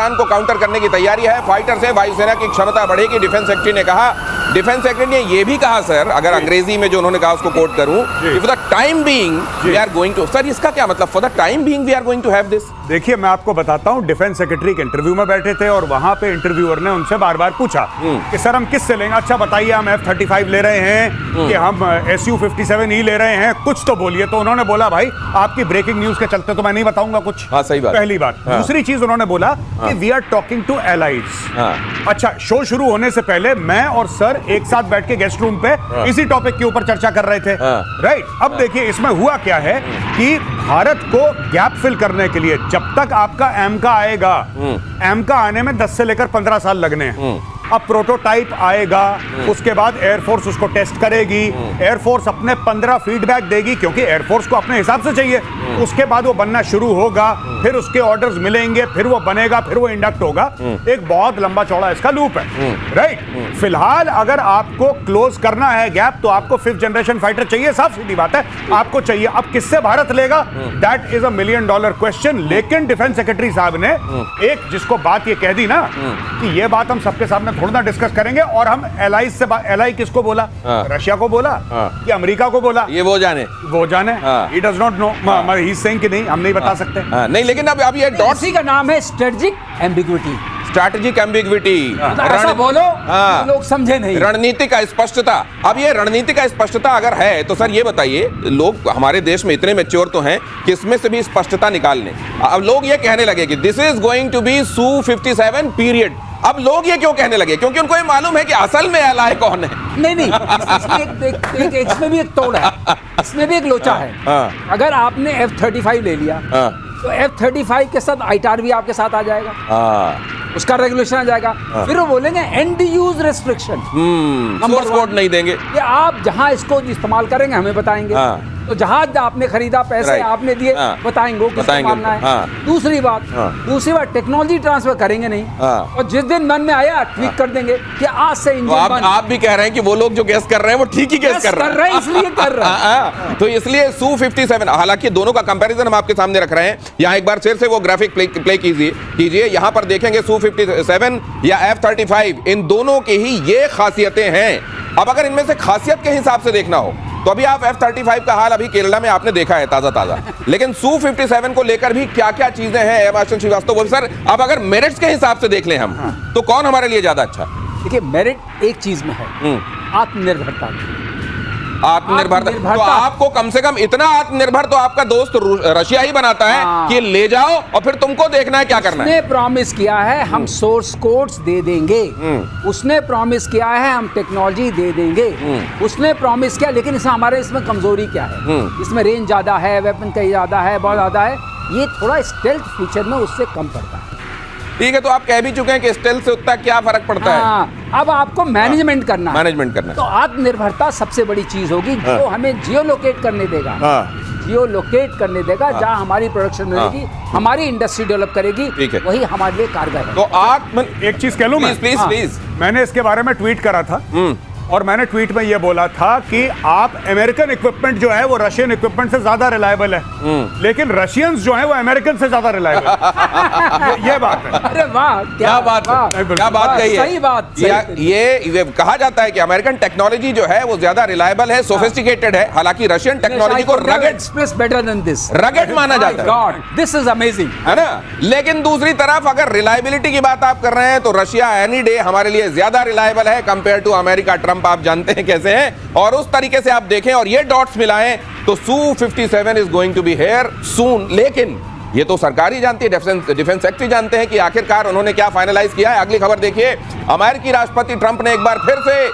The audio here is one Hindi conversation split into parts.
पाकिस्तान को काउंटर करने की तैयारी है, फाइटर से वायुसेना की क्षमता बढ़ेगी, डिफेंस सेक्रेटरी ने कहा। डिफेंस सेक्रेटरी ने यह भी कहा सर, अगर अंग्रेजी में जो उन्होंने कहा उसको कोट करूं, for the time being we are going to, sir इसका क्या मतलब, for the time being we are going to have this? देखिए मैं आपको बताता हूं, डिफेंस सेक्रेटरी के इंटरव्यू में बैठे थे और वहां पे इंटरव्यूअर ने उनसे बार बार पूछा कि सर हम किससे लेंगे, अच्छा बताइए हम F-35 ले रहे हैं कि हम Su-57E ले रहे हैं, कुछ तो बोलिए। तो उन्होंने बोला भाई आपकी ब्रेकिंग न्यूज के चलते तो मैं नहीं बताऊंगा कुछ। हाँ, सही बात, पहली बात। दूसरी चीज उन्होंने बोला कि we are talking to allies. अच्छा, शो शुरू होने से पहले मैं और सर एक साथ बैठ के गेस्ट रूम पे इसी टॉपिक के ऊपर चर्चा कर रहे थे, राइट। अब देखिए इसमें हुआ क्या है कि भारत को गैप फिल करने के लिए जब तक आपका एमका आएगा, एमका आने में 10 से लेकर 15 साल लगने हैं। अब प्रोटोटाइप आएगा, उसके बाद एयरफोर्स उसको टेस्ट करेगी, एयरफोर्स अपने 15 फीडबैक देगी क्योंकि एयरफोर्स को अपने हिसाब से चाहिए। उसके बाद वो बनना शुरू होगा, फिर उसके ऑर्डर्स मिलेंगे, फिर वो बनेगा, फिर वो इंडक्ट होगा। एक बहुत लंबा चौड़ा इसका लूप है, राइट। फिलहाल अगर आपको क्लोज करना है गैप तो आपको 5th जनरेशन फाइटर चाहिए, साफ सीधी बात है, आपको चाहिए। अब किससे भारत लेगा, दैट इज $1 मिलियन क्वेश्चन। लेकिन डिफेंस सेक्रेटरी साहब ने एक जिसको बात ये कह दी ना कि ये बात हम सबके सामने थोड़ा डिस्कस करेंगे, और हम एलाई से एलाई किसको बोला, रशिया को बोला कि अमेरिका को बोला, ये वो जाने he does not know, he is saying कि नहीं हम नहीं बता सकते। नहीं, लेकिन अब ये डॉट्स का नाम है स्ट्रेटेजिक एम्बिग्विटी। स्ट्रैटेजिक एम्बिग्विटी, ऐसा बोलो लोग समझे नहीं। रणनीति का स्पष्टता। अब ये रणनीति का स्पष्टता अगर है तो सर ये बताइए, लोग हमारे देश में इतने मैच्योर तो हैं कि इसमें से भी स्पष्टता निकाल लें। अब लोग ये कहने लगे कि this is going to be Su-57 period. अब लोग ये क्यों कहने लगे, क्योंकि उनको ये मालूम है कि असल में एलाय कौन है। नहीं, इसमें भी एक तोड़ है, इसमें भी एक लोचा है। अगर आपने F-35 ले लिया तो F-35 के साथ ITAR भी आपके साथ आ जाएगा, उसका रेगुलेशन आ जाएगा। फिर वो बोलेंगे and use restriction, source code नहीं देंगे, ये आप जहां इसको इस्तेमाल करेंगे हमें बताएंगे। तो जहाज आपने खरीदा, पैसे आपने दिए, बताएंगे किसको मारना है। दूसरी बात टेक्नोलॉजी ट्रांसफर करेंगे नहीं, और जिस दिन मन में आया ट्वीट कर देंगे कि आज से इंजन बंद। आप भी कह रहे हैं कि वो लोग जो गैस कर रहे हैं वो ठीक ही गैस कर रहे हैं, इसलिए कर रहे हैं। तो इसलिए Su-57, हालांकि दोनों का कंपैरिजन हम आपके सामने रख रहे हैं। यहाँ एक बार फिर से वो ग्राफिक प्ले कीजिए। यहाँ पर देखेंगे Su-57 या F-35, इन दोनों की ही ये खासियतें हैं। अब अगर इनमें से खासियत के हिसाब से देखना हो तो अभी आप F-35 का हाल अभी केरला में आपने देखा है ताजा, लेकिन Su-57 को लेकर भी क्या क्या चीजें हैं एयर मार्शल श्रीवास्तव बोल सर। अब अगर मेरिट्स के हिसाब से देख लें हम, तो कौन हमारे लिए ज्यादा अच्छा? देखिए मेरिट एक चीज में है, आत्मनिर्भरता। तो आपको कम से कम इतना आत्मनिर्भर तो आपका दोस्त रशिया ही बनाता है कि ले जाओ और फिर तुमको देखना है क्या करना है। उसने प्रॉमिस किया है हम सोर्स कोड्स दे देंगे, उसने प्रॉमिस किया है हम टेक्नोलॉजी दे देंगे, उसने प्रॉमिस किया। लेकिन इसमें कमजोरी क्या है, इसमें रेंज ज्यादा है, वेपन कहीं ज्यादा है, बहुत ज्यादा है, ये थोड़ा स्टेल्थ फीचर में उससे कम पड़ता है। ठीक है, तो आप कह भी चुके हैं कि स्टेल्थ से उतना क्या फर्क पड़ता है। अब आपको मैनेजमेंट करना है, तो आत्मनिर्भरता सबसे बड़ी चीज होगी जो हमें जियोलोकेट करने देगा, जहाँ हमारी प्रोडक्शन मिलेगी, हमारी इंडस्ट्री डेवलप करेगी, वही हमारे लिए कारगर है। तो एक चीज कह लूं मैं, प्लीज। मैंने इसके बारे में ट्वीट करा था और मैंने ट्वीट में यह बोला था कि आप अमेरिकन इक्विपमेंट जो है वो रशियन इक्विपमेंट से ज्यादा रिलायबल है, लेकिन रशियंस जो है वो अमेरिकन से ज्यादा रिलायबल। ये बात है। अरे वाह, क्या बात कही है, सही बात। ये कहा जाता है कि अमेरिकन टेक्नोलॉजी जो है वो ज्यादा रिलायबल है, सोफिस्टिकेटेड है, हालांकि रशियन टेक्नोलॉजी को रगेड माना जाता है। गॉड, दिस इज अमेजिंग, है ना। लेकिन दूसरी तरफ अगर रिलायबिलिटी की बात आप कर रहे हैं तो रशिया एनी डे हमारे लिए ज्यादा रिलायबल है कंपेयर टू अमेरिका। ट्रंप आप जानते हैं कैसे हैं, और उस तरीके से आप देखें और ये डॉट्स मिलाएं तो Su-57 is going to be here soon. लेकिन ये तो सरकार ही जानती है, डिफेंस सेक्रेटरी जानते हैं कि आखिरकार उन्होंने क्या फाइनलाइज किया है। अगली खबर देखिए, अमेरिकी राष्ट्रपति ट्रंप ने एक बार फिर से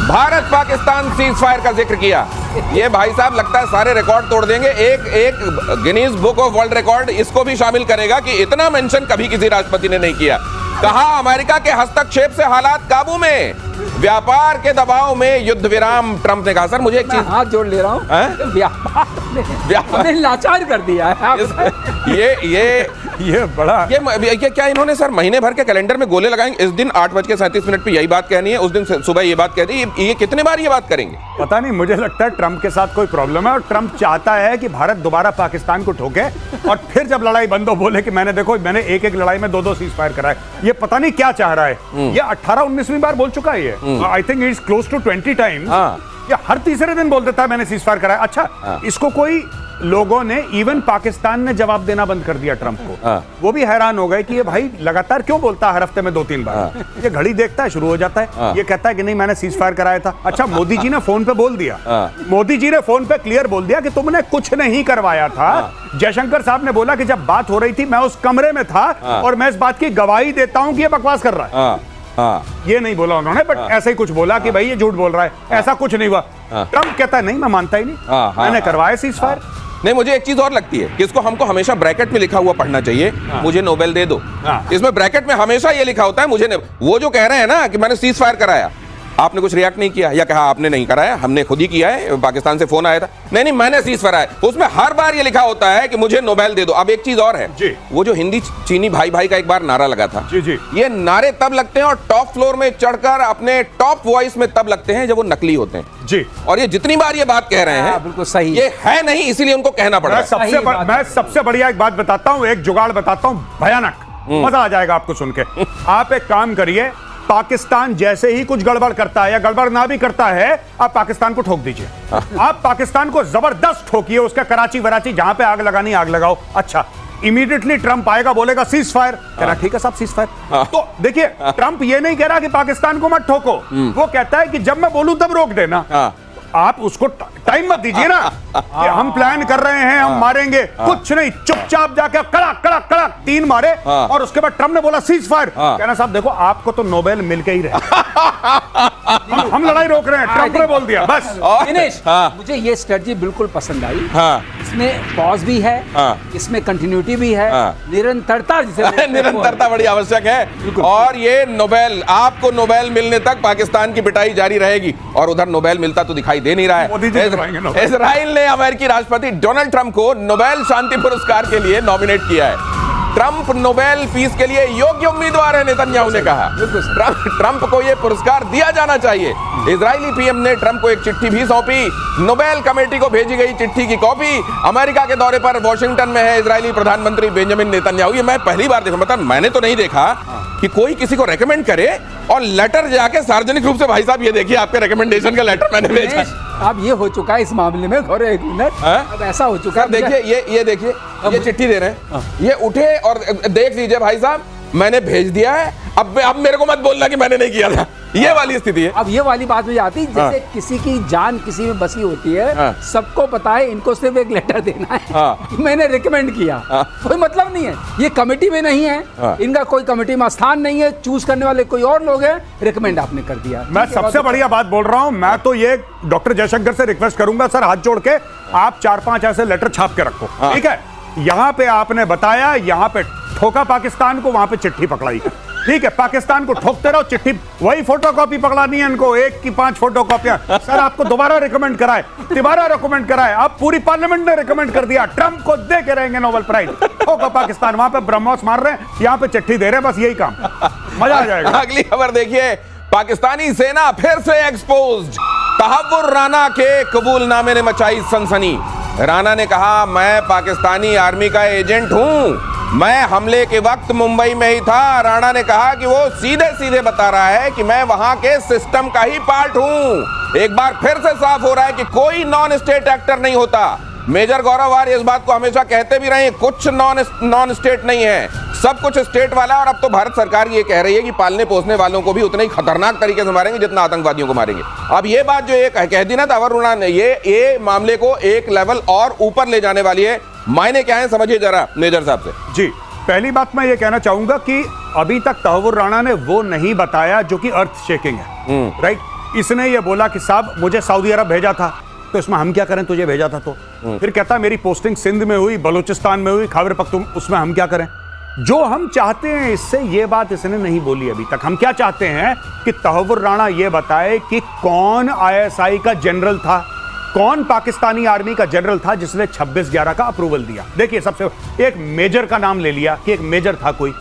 भारत पाकिस्तान सीज फायर का जिक्र किया। ये भाई साहब लगता है सारे रिकॉर्ड तोड़ देंगे, एक Guinness book of world record इसको भी शामिल करेगा कि इतना मेंशन कभी किसी राष्ट्रपति ने नहीं किया। कहा अमेरिका के हस्तक्षेप से हालात काबू में, व्यापार के दबाव में युद्ध विराम। ट्रंप ने कहा, सर मुझे एक चीज हाथ जोड़ ले रहा हूं, व्यापार हमें लाचार कर दिया है आप ये बड़ा ये क्या इन्होंने सर महीने भर के कैलेंडर में गोले लगाएंगे? इस दिन 8:37 पे यही बात कहनी है, उस दिन सुबह ये बात कह दी, ये कितने बार ये बात करेंगे? पता नहीं, मुझे लगता है ट्रंप के साथ कोई प्रॉब्लम है और ट्रंप चाहता है कि भारत दोबारा पाकिस्तान को ठोके और फिर जब लड़ाई बंद हो बोले कि मैंने एक एक लड़ाई में 2-2 सीज फायर कराए। ये पता नहीं क्या चाह रहा है। ये 18-19वीं बार बोल चुका है ये। I think it's close to 20 times. ये हर तीसरे दिन बोल देता है मैंने सीज फायर कराया। अच्छा, इसको कोई लोगों ने, इवन पाकिस्तान ने जवाब देना बंद कर दिया ट्रंप को। वो भी हैरान हो गए कि ये भाई लगातार क्यों बोलता है हर हफ्ते में 2-3 बार। ये घड़ी देखता है, शुरू हो जाता है, ये कहता है कि नहीं मैंने सीज फायर कराया था। अच्छा, मोदी जी ने फोन पे बोल दिया, मोदी जी ने फोन पे क्लियर बोल दिया कि तुमने कुछ नहीं करवाया था। जयशंकर साहब ने बोला कि जब बात हो रही थी मैं उस कमरे में था और मैं इस बात की गवाही देता हूं कि ये बकवास कर रहा है। ये नहीं बोला उन्होंने, बट ऐसे ही कुछ बोला कि भाई ये झूठ बोल रहा है, ऐसा कुछ नहीं हुआ। ट्रंप कहता है नहीं, मैं मानता ही नहीं, मैंने करवाया सीज फायर। नहीं, मुझे एक चीज और लगती है कि इसको हमको हमेशा ब्रैकेट में लिखा हुआ पढ़ना चाहिए, मुझे नोबेल दे दो। इसमें ब्रैकेट में हमेशा ये लिखा होता है मुझे। वो जो कह रहे हैं ना कि मैंने सीज फायर कराया, आपने कुछ रिएक्ट नहीं किया या कहा आपने नहीं कराया, हमने खुद ही किया है, पाकिस्तान से फोन आया था, नहीं मैंने सीज फायर कराया। उसमें हर बार ये लिखा होता है कि मुझे नोबेल दे दो। अब एक चीज और है जी। वो जो हिंदी चीनी भाई भाई का एक बार नारा लगा था, जी। ये नारे तब लगते हैं और टॉप फ्लोर में चढ़कर अपने टॉप वॉइस में तब लगते हैं जब वो नकली होते हैं जी। और ये जितनी बार ये बात कह रहे हैं बिल्कुल सही, ये है नहीं, इसीलिए उनको कहना पड़ रहा है। मैं सबसे बढ़िया एक बात बताता हूं, एक जुगाड़ बताता हूं, भयानक, मजा आ जाएगा आपको सुन के। आप एक काम करिए, पाकिस्तान जैसे ही कुछ गड़बड़ करता है या गड़बड़ ना भी करता है, आप पाकिस्तान को ठोक दीजिए। आप पाकिस्तान को जबरदस्त ठोकिए, उसका कराची वराची जहां पे आग लगानी आग लगाओ। अच्छा, इमीडिएटली ट्रंप आएगा, बोलेगा सीज फायर, कह रहा ठीक है साहब सीज फायर। तो देखिए, ट्रंप ये नहीं कह रहा कि पाकिस्तान को मत ठोको, वो कहता है कि जब मैं बोलूं तब रोक देना। आप उसको टाइम मत दीजिए ना कि हम प्लान कर रहे हैं, हम मारेंगे, कुछ नहीं, चुपचाप जाके कड़क कड़क कड़क 3 मारे और उसके बाद ट्रंप ने बोला सीज फायर। कहना साहब देखो, आपको तो नोबेल मिलके ही रहे। हम लड़ाई रोक रहे हैं, ट्रंप ने बोल दिया बस। दिनेश, मुझे ये स्ट्रेटजी बिल्कुल पसंद आई। इसमें पॉज भी है, इसमें कंटिन्यूटी भी है, निरंतरता जिसे निरंतरता बड़ी आवश्यक है। और ये नोबेल, आपको नोबेल मिलने तक पाकिस्तान की पिटाई जारी रहेगी और उधर नोबेल मिलता तो दिखाई दे नहीं रहा है। इजराइल ने अमेरिकी राष्ट्रपति डोनाल्ड ट्रंप को नोबेल शांति पुरस्कार के लिए नॉमिनेट किया है। ट्रंप नोबेल पीस के लिए योग्य उम्मीदवार है, नेतन्याहू ने कहा। ट्रंप को यह पुरस्कार दिया जाना चाहिए। इजरायली पीएम ने ट्रंप को एक चिट्ठी भी सौंपी। नोबेल कमेटी को भेजी गई चिट्ठी की कॉपी अमेरिका के दौरे पर वॉशिंगटन में है इजरायली प्रधानमंत्री बेंजामिन नेतन्याहू। ये मैं पहली बार देखा, मतलब मैंने तो नहीं देखा कि कोई किसी को रेकमेंड करे और लेटर जाके सार्वजनिक रूप से, भाई साहब ये देखिए आपके रिकमेंडेशन का लेटर मैंने भेजा। अब ये हो चुका है इस मामले में, गौरव एक मिनट, अब ऐसा हो चुका है। देखिए ये देखिए, ये चिट्ठी दे रहे हैं, ये उठे और देख लीजिए भाई साहब मैंने भेज दिया है, अब मेरे को मत बोलना कि मैंने नहीं किया था। ये वाली स्थिति है। अब ये वाली बात में आती है, जैसे किसी की जान किसी में बसी होती है, सबको पता है इनको सिर्फ एक लेटर देना है कि मैंने रिकमेंड किया, कोई मतलब नहीं है, ये कमेटी में नहीं है, इनका कोई कमेटी में स्थान नहीं है, चूज करने वाले कोई और लोग हैं, रिकमेंड आपने कर दिया। मैं सबसे बढ़िया बात बोल रहा हूं, मैं तो ये डॉक्टर जयशंकर से रिक्वेस्ट करूंगा, सर हाथ जोड़ के आप 4-5 ऐसे लेटर छाप के रखो, ठीक है। यहां पे आपने बताया, यहां पे ठोका पाकिस्तान को, वहां पे चिट्ठी पकड़ाई, ठीक है। पाकिस्तान को ठोकते रहो, चिट्ठी वही फोटोकॉपी पकड़ानी है इनको, 1 की 5 फोटोकॉपियां। सर आपको दोबारा रिकमेंड कराए, तिबारा रिकमेंड कराए, अब पूरी पार्लियामेंट ने रिकमेंड कर दिया, ट्रंप को दे के रहेंगे नोबेल प्राइज। ठोका पाकिस्तान, वहां पे ब्रह्मोस मार रहे हैं, यहां पे चिट्ठी दे रहे हैं, बस यही काम, मजा आ जाएगा। अगली खबर देखिए, पाकिस्तानी सेना फिर से एक्सपोज्ड। तहव्वुर राना के कबूलनामे ने मचाई सनसनी। राना ने कहा मैं पाकिस्तानी आर्मी का एजेंट हूं, मैं हमले के वक्त मुंबई में ही था। राणा ने कहा कि वो सीधे सीधे बता रहा है कि मैं वहां के सिस्टम का ही पार्ट हूं। एक बार फिर से साफ हो रहा है कि कोई नॉन स्टेट एक्टर नहीं होता। मेजर गौरव आर्य इस बात को हमेशा कहते भी रहे, कुछ नॉन स्टेट नहीं है, सब कुछ स्टेट वाला। और अब तो भारत सरकार ये कह रही है कि पालने पोसने वालों को भी उतने ही खतरनाक तरीके से मारेंगे जितना आतंकवादियों को मारेंगे। अब ये बात जो एक कह दी ना तहव्वुर राना ने, ये मामले को एक लेवल और ऊपर ले जाने वाली है। मायने क्या है समझिए जरा मेजर साहब से। जी, पहली बात मैं ये कहना चाहूंगा कि अभी तक तहव्वुर राना ने वो नहीं बताया जो कि अर्थ शेकिंग है, राइट। इसने ये बोला कि साहब मुझे सऊदी अरब भेजा था, तो इसमें हम क्या करें, तुझे भेजा था तो। फिर कहता मेरी पोस्टिंग सिंध में हुई, बलूचिस्तान में हुई, खैबर पख्तूनख्वा, उसमें हम क्या करें। जो हम चाहते हैं इससे, ये बात इसने नहीं बोली अभी तक। हम क्या चाहते हैं कि तहव्वुर राना ये बताए कि कौन ISI का जनरल था, कौन पाकिस्तानी आर्मी का जनरल था जिसने 26/11 का अप्रूवल दिया? देखिए, सबसे एक मेजर का नाम ले लिया कि एक मेजर था। कोई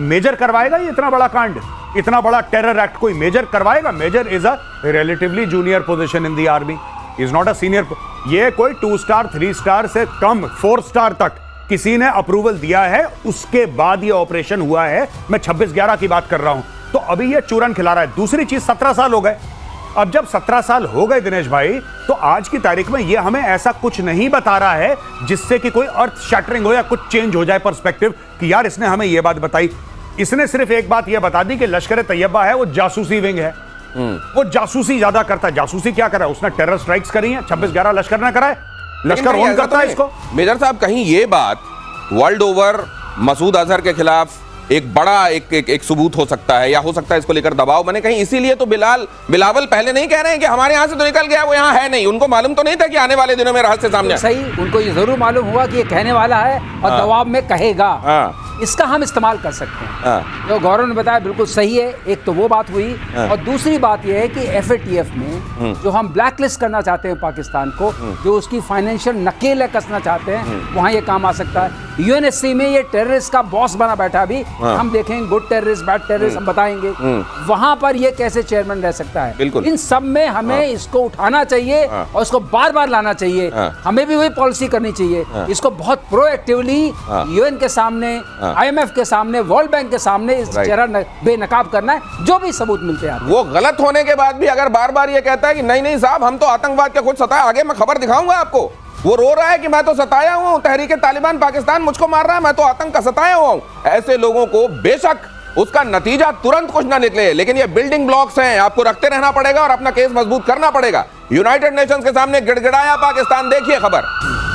मेजर करवाएगा ये इतना बड़ा कांड, इतना बड़ा टेरर एक्ट? कोई मेजर करवाएगा? Major is a relatively junior position in the army, is not a senior. ये कोई 2 स्टार 3 स्टार से कम 4 स्टार तक किसी ने अप्रूवल दिया है, उसके बाद ये ऑपरेशन हुआ है। मैं 26/11 की बात कर रहा हूं। तो अभी ये चूरन खिला रहा है। दूसरी चीज, 17 साल हो गए। अब जब 17 साल हो गए दिनेश भाई, तो आज की तारीख में ये हमें ऐसा कुछ नहीं बता रहा है जिससे कि कोई अर्थ शैटरिंग हो या कुछ चेंज हो जाए पर्सपेक्टिव कि यार इसने हमें ये बात बताई। इसने सिर्फ एक बात यह बता दी कि लश्कर तैयबा है वो जासूसी विंग है, वो जासूसी ज्यादा करता है। जासूसी क्या करा? उसने टेरर स्ट्राइक्स करी है। 26/11 लश्कर ने कराए, लश्कर ओन करता है इसको। मेजर साहब, कहीं ये बात वर्ल्ड ओवर मसूद अजहर के खिलाफ एक बड़ा एक सबूत हो सकता है, या हो सकता है इसको लेकर दबाव बने कहीं, इसीलिए तो बिलावल पहले नहीं कह रहे हैं कि हमारे यहां से तो निकल गया, वो यहां है नहीं। उनको मालूम तो नहीं था कि आने वाले दिनों में रहस्य सामने सही, उनको ये जरूर मालूम हुआ कि ये कहने वाला है और दबाव में कहेगा। इसका हम इस्तेमाल कर सकते हैं। जो गौरव ने बताया बिल्कुल सही है। एक तो वो बात हुई, और दूसरी बात यह है कि FATF में जो हम ब्लैक लिस्ट करना चाहते हैं पाकिस्तान को, जो उसकी फाइनेंशियल नकेल कसना चाहते हैं, वहां ये काम आ सकता है। UNSC में ये टेररिस्ट का बॉस बना बैठा, भी हम देखेंगे गुड टेररिस्ट बैड टेररिस्ट हम बताएंगे, वहां पर ये कैसे चेयरमैन रह सकता है। इन सब में हमें इसको उठाना चाहिए और इसको बार बार लाना चाहिए। हमें भी वही पॉलिसी करनी चाहिए, इसको बहुत प्रोएक्टिवली UN के सामने, IMF के सामने, वर्ल्ड बैंक के सामने इस चेहरा बेनकाब करना है, जो भी सबूत मिलते हैं। वो गलत होने के बाद भी अगर बार बार ये कहता है कि नहीं नहीं साहब हम तो आतंकवाद के खुद सताए, आगे मैं खबर दिखाऊंगा आपको, वो रो रहा है कि मैं तो सताया हुआ हूं, तहरीके तालिबान पाकिस्तान मुझको मार रहा है, मैं तो आतंक का सताया हुआ हूं। ऐसे लोगों को बेशक उसका नतीजा तुरंत कुछ ना निकले, लेकिन ये बिल्डिंग ब्लॉक्स हैं, आपको रखते रहना पड़ेगा और अपना केस मजबूत करना पड़ेगा। यूनाइटेड नेशंस के सामने गिड़गिड़ाया पाकिस्तान। देखिए खबर,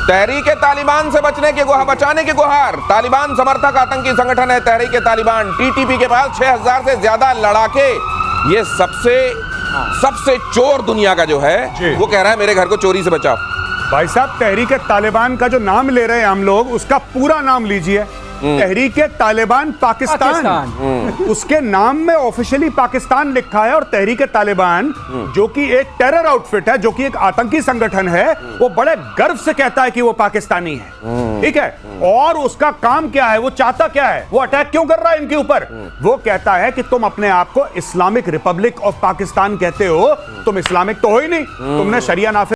तहरीके तालिबान से बचने की गुहार, बचाने की गुहार। तालिबान समर्थक आतंकी संगठन है तहरीके तालिबान, TTP के पास 6000 से ज्यादा लड़ाके। ये सबसे चोर दुनिया का जो है वो कह रहा है मेरे घर को चोरी से बचाओ। भाई साहब, तहरीके तालिबान का जो नाम ले रहे हैं हम लोग, उसका पूरा नाम लीजिए, तहरीके तालिबान पाकिस्तान। उसके नाम में ऑफिशियली पाकिस्तान लिखा है, और तहरीके तालिबान जो कि एक टेरर आउटफिट है, जो कि एक आतंकी संगठन है, वो बड़े गर्व से कहता है कि वो पाकिस्तानी है। ठीक है, और उसका काम क्या है, वो चाहता क्या है, वो अटैक क्यों कर रहा है इनके ऊपर? वो कहता है कि तुम अपने आप को इस्लामिक रिपब्लिक ऑफ पाकिस्तान कहते हो, तुम इस्लामिक तो हो ही नहीं, तुमने शरिया नाफिज